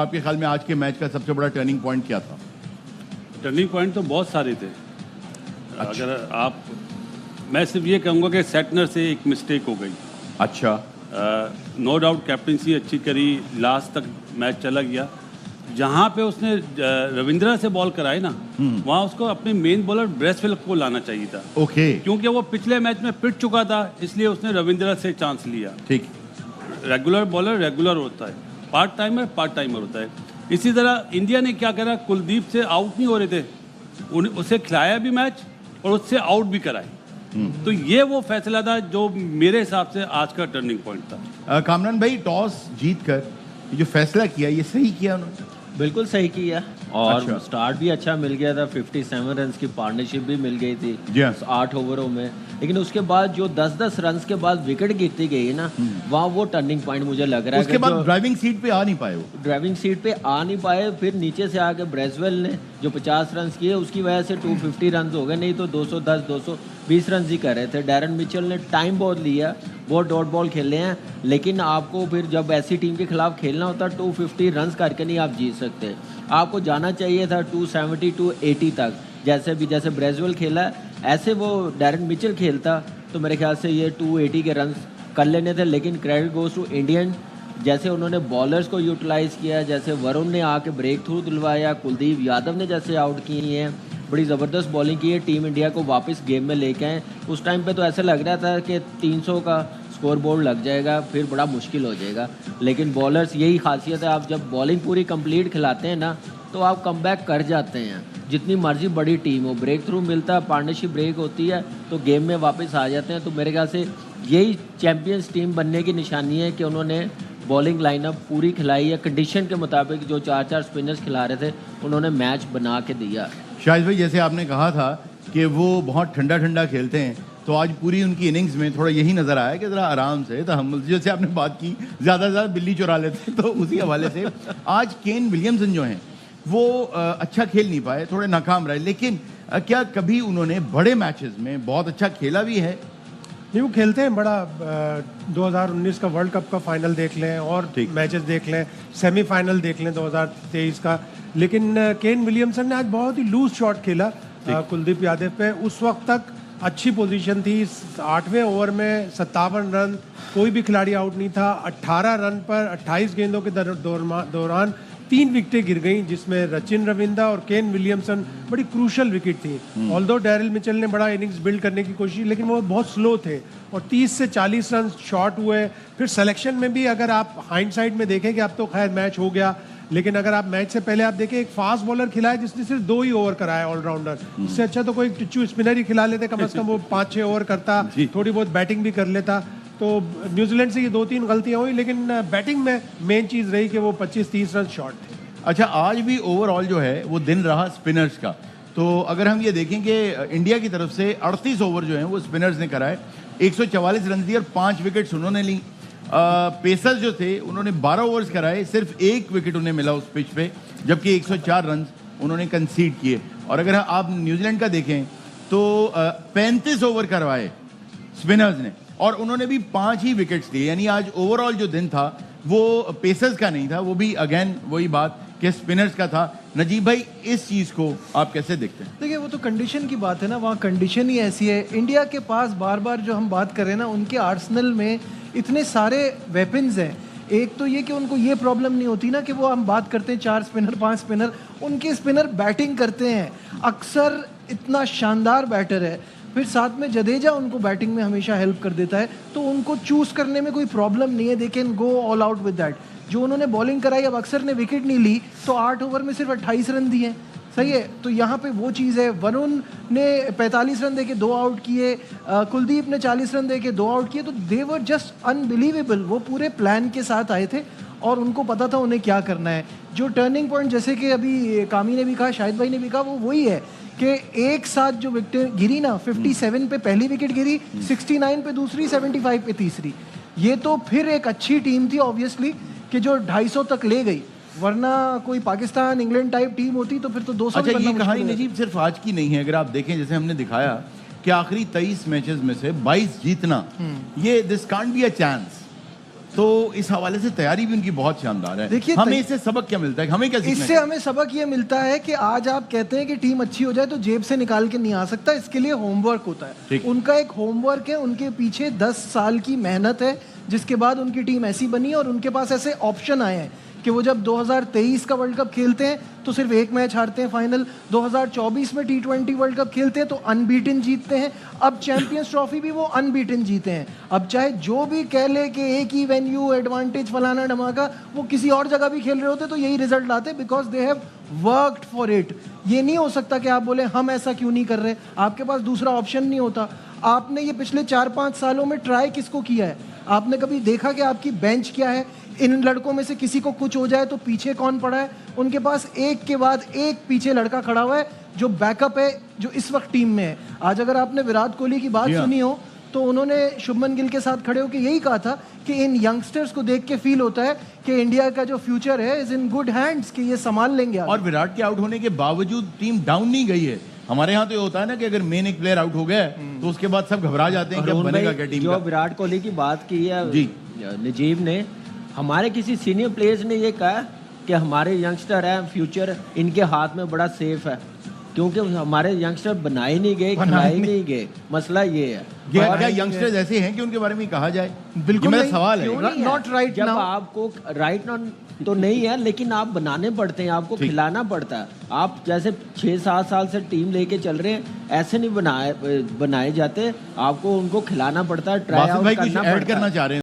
आपके ख्याल में आज के मैच का सबसे बड़ा टर्निंग पॉइंट क्या था? टर्निंग पॉइंट तो बहुत सारे थे। अगर आप, मैं सिर्फ ये कहूँगा कि सेटनर से एक मिस्टेक हो गई। अच्छा। नो डाउट कैप्टनसी अच्छी करी, लास्ट तक मैच चला गया। जहाँ पे उसने रविंद्रा से बॉल कराई ना, वहाँ उसको अपने मेन बॉलर ब्रेसवेल को लाना चाहिए था। ओके। क्योंकि वो पिछले मैच में पिट चुका था, इसलिए उसने रविंद्रा से चांस लिया। ठीक। रेगुलर बॉलर रेगुलर होता है, पार्ट टाइमर होता है। इसी तरह इंडिया ने क्या करा, कुलदीप से आउट नहीं हो रहे थे, उसे खिलाया भी मैच और उससे आउट भी कराए। तो ये वो फैसला था जो मेरे हिसाब से आज का टर्निंग पॉइंट था। कामरान भाई, टॉस जीतकर जो फैसला किया, ये सही किया उन्होंने? बिल्कुल सही किया और अच्छा। स्टार्ट भी अच्छा मिल गया था। 57 रन की पार्टनरशिप भी मिल गई थी जी हाँ। 8 ओवरों में। लेकिन उसके बाद जो 10-10 रन के बाद विकेट गिरती गई ना, वहाँ वो टर्निंग पॉइंट मुझे लग रहा है। उसके बाद ड्राइविंग सीट पे आ नहीं पाए वो। ड्राइविंग सीट पे आ नहीं पाए, फिर नीचे से आके ब्रेसवेल ने जो 50 रन किए, उसकी वजह से 250 रन हो गए, नहीं तो 210 220 रन ही कर रहे थे। डैरन मिचेल ने टाइम बहुत लिया, बहुत डॉट बॉल खेले हैं, लेकिन आपको फिर जब ऐसी टीम के खिलाफ खेलना होता है 250 रन करके नहीं आप जीत सकते। आपको जाना चाहिए था 270 280 तक, जैसे ब्रेसवेल खेला है ऐसे वो डैरन मिचेल खेलता तो मेरे ख्याल से ये 280 के रन कर लेने थे। लेकिन क्रेडिट गोज टू इंडियन, जैसे उन्होंने बॉलर्स को यूटिलाइज़ किया, जैसे वरुण ने आके ब्रेक थ्रू दिलवाया, कुलदीप यादव ने जैसे आउट किए हैं, बड़ी ज़बरदस्त बॉलिंग की है, टीम इंडिया को वापस गेम में लेके आए। उस टाइम पे तो ऐसा लग रहा था कि 300 का स्कोर बोर्ड लग जाएगा, फिर बड़ा मुश्किल हो जाएगा। लेकिन बॉलर्स, यही खासियत है, आप जब बॉलिंग पूरी कंप्लीट खिलाते हैं ना तो आप कमबैक कर जाते हैं। जितनी मर्जी बड़ी टीम हो, ब्रेक थ्रू मिलता है, पार्टनरशिप ब्रेक होती है तो गेम में वापस आ जाते हैं। तो मेरे ख्याल से यही चैम्पियंस टीम बनने की निशानी है कि उन्होंने बॉलिंग लाइनअप पूरी खिलाई है, कंडीशन के मुताबिक जो 4-4 स्पिनर्स खिला रहे थे उन्होंने मैच बना के दिया। शाहिद भाई, जैसे आपने कहा था कि वो बहुत ठंडा ठंडा खेलते हैं, तो आज पूरी उनकी इनिंग्स में थोड़ा यही नज़र आया कि ज़रा आराम से तहम्मुल, जैसे आपने बात की ज़्यादा से ज़्यादा बिल्ली चुरा लेते, तो उसी हवाले से आज केन विलियमसन जो हैं वो अच्छा खेल नहीं पाए, थोड़े नाकाम रहे। लेकिन क्या कभी उन्होंने बड़े मैचेस में बहुत अच्छा खेला भी है? नहीं, वो खेलते हैं बड़ा। 2019 का वर्ल्ड कप का फाइनल देख लें और मैचेस देख लें, सेमीफाइनल देख लें 2023 का। लेकिन केन विलियमसन ने आज बहुत ही लूज शॉट खेला कुलदीप यादव पे। उस वक्त तक अच्छी पोजीशन थी, 8वें ओवर में 57 रन, कोई भी खिलाड़ी आउट नहीं था। 18 रन पर 28 गेंदों के दौरान 3 विकेटें गिर गई, जिसमें रचिन रविंद्रा और केन विलियमसन बड़ी क्रूशल विकेट थी। ऑल्दो डैरिल मिचेल ने बड़ा इनिंग्स बिल्ड करने की कोशिश, लेकिन वो बहुत स्लो थे और 30 से 40 रन शॉर्ट हुए। फिर सिलेक्शन में भी अगर आप हाइंडसाइड में देखें कि अब तो खैर मैच हो गया, लेकिन अगर आप मैच से पहले आप देखें, एक फास्ट बॉलर खिलाया जिसने सिर्फ 2 ही ओवर कराया ऑलराउंडर। इससे अच्छा तो कोई टिच्चू स्पिनर ही खिला लेते, कम से कम वो 5-6 ओवर करता, थोड़ी बहुत बैटिंग भी कर लेता। तो न्यूजीलैंड से ये 2-3 गलतियां हुई, लेकिन बैटिंग में मेन चीज़ रही कि वो 25-30 रन शॉर्ट थे। अच्छा, आज भी ओवरऑल जो है वो दिन रहा स्पिनर्स का। तो अगर हम ये देखें कि इंडिया की तरफ से 38 ओवर जो हैं वो स्पिनर्स ने कराए, 144 रन दिए और 5 विकेट्स उन्होंने ली। पेसर्स जो थे उन्होंने 12 ओवर्स कराए, सिर्फ 1 विकेट उन्हें मिला उस पिच पे, जबकि 104 रन उन्होंने कंसीड किए। और अगर आप न्यूजीलैंड का देखें तो 35 ओवर करवाए स्पिनर्स ने और उन्होंने भी 5 ही विकेट्स लिए। यानी आज ओवरऑल जो दिन था वो पेसर्स का नहीं था, वो भी अगेन वही बात कि स्पिनर्स का था। नजीब भाई, इस चीज़ को आप कैसे देखते हैं? देखिए, वो तो कंडीशन की बात है ना, वहाँ कंडीशन ही ऐसी है। इंडिया के पास बार बार जो हम बात कर रहे हैं ना, उनके आर्सेनल में इतने सारे वेपन्स हैं। एक तो ये कि उनको ये प्रॉब्लम नहीं होती ना कि वो हम बात करते हैं 4 स्पिनर 5 स्पिनर, उनके स्पिनर बैटिंग करते हैं अक्सर, इतना शानदार बैटर है। फिर साथ में जडेजा उनको बैटिंग में हमेशा हेल्प कर देता है, तो उनको चूज़ करने में कोई प्रॉब्लम नहीं है। They can go all out with that. जो उन्होंने बॉलिंग कराई, अब अक्सर ने विकेट नहीं ली तो 8 ओवर में सिर्फ 28 रन दिए, सही है। तो यहाँ पे वो चीज़ है। वरुण ने 45 रन देके 2 आउट किए, कुलदीप ने 40 रन देके 2 आउट किए। तो दे वर जस्ट अनबिलीवेबल। वो पूरे प्लान के साथ आए थे और उनको पता था उन्हें क्या करना है। जो टर्निंग पॉइंट, जैसे कि अभी कामी ने भी कहा, शाहिद भाई ने भी कहा, वो वही है कि एक साथ जो विकेट गिरी ना, 57 पे पहली विकेट गिरी, 69 पे दूसरी, 75 पे तीसरी। ये तो फिर एक अच्छी टीम थी ऑब्वियसली कि जो 250 तक ले गई, वरना कोई पाकिस्तान इंग्लैंड टाइप टीम होती तो फिर तो 200। अच्छा, ये कहानी नजीब सिर्फ आज की नहीं है। अगर आप देखें, जैसे हमने दिखाया कि आखिरी 23 मैचेस में से 22 जीतना, ये this can't be a chance. तो इस हवाले से तैयारी भी उनकी बहुत शानदार है। देखिए, हमें इससे सबक क्या मिलता है, हमें क्या सीखना इससे हमें सबक ये मिलता है कि आज आप कहते हैं कि टीम अच्छी हो जाए तो जेब से निकाल के नहीं आ सकता, इसके लिए होमवर्क होता है। ठीक। उनका एक होमवर्क है, उनके पीछे 10 साल की मेहनत है, जिसके बाद उनकी टीम ऐसी बनी और उनके पास ऐसे ऑप्शन आए हैं कि वो जब 2023 का वर्ल्ड कप खेलते हैं तो सिर्फ एक मैच हारते हैं फाइनल, 2024 में T20 वर्ल्ड कप खेलते हैं तो अनबीटन जीतते हैं, अब चैंपियंस ट्रॉफी भी वो अनबीटन जीते हैं। अब चाहे जो भी कह ले कि एक ही वेन्यू एडवांटेज फलाना धमाका, वो किसी और जगह भी खेल रहे होते तो यही result latte, because they have worked for it. ये नहीं हो सकता कि आप बोले हम ऐसा क्यों नहीं कर रहे, आपके पास दूसरा ऑप्शन नहीं होता। आपने ये पिछले 4-5 सालों में ट्राई किसको किया है? आपने कभी देखा कि आपकी बेंच क्या है? इन लड़कों में से किसी को कुछ हो जाए तो पीछे कौन पड़ा है? उनके पास एक के बाद एक पीछे लड़का खड़ा हुआ है जो बैकअप है, जो इस वक्त टीम में है। आज अगर आपने विराट कोहली की बात जी हाँ। सुनी हो तो उन्होंने शुभमन गिल के साथ खड़े होकर यही कहा था कि इन यंगस्टर्स को देख के फील होता है कि इंडिया का जो फ्यूचर है इज इन गुड हैंड्स, कि ये संभाल लेंगे आगे। और विराट के आउट होने के बावजूद टीम डाउन नहीं गई है। हमारे यहाँ तो ये होता है ना कि अगर मेन एक प्लेयर आउट हो गया है तो उसके बाद सब घबरा जाते हैं कि अब अरुण बनेगा भाई, क्या टीम जो का। विराट कोहली की बात की है जी। नजीब ने, हमारे किसी सीनियर प्लेयर्स ने ये कहा कि हमारे यंगस्टर हैं, फ्यूचर इनके हाथ में बड़ा सेफ है, क्योंकि हमारे यंगस्टर बनाए नहीं गए, खिलाए नहीं गए। मसला ये है। क्या यंगस्टर्स ऐसे हैं कि उनके बारे में कहा जाए? बिल्कुल ये मेरा नहीं। सवाल है। क्यों नहीं? Not right जब now. आपको राइट तो नहीं है, लेकिन आप बनाने पड़ते हैं, आपको खिलाना पड़ता है। आप जैसे 6-7 साल से टीम लेके चल रहे हैं, ऐसे नहीं बनाए जाते, आपको उनको खिलाना पड़ता है, ट्राई बासित आउट भाई कुछ करना ऐड पड़ता है। करना चाह रहे हैं?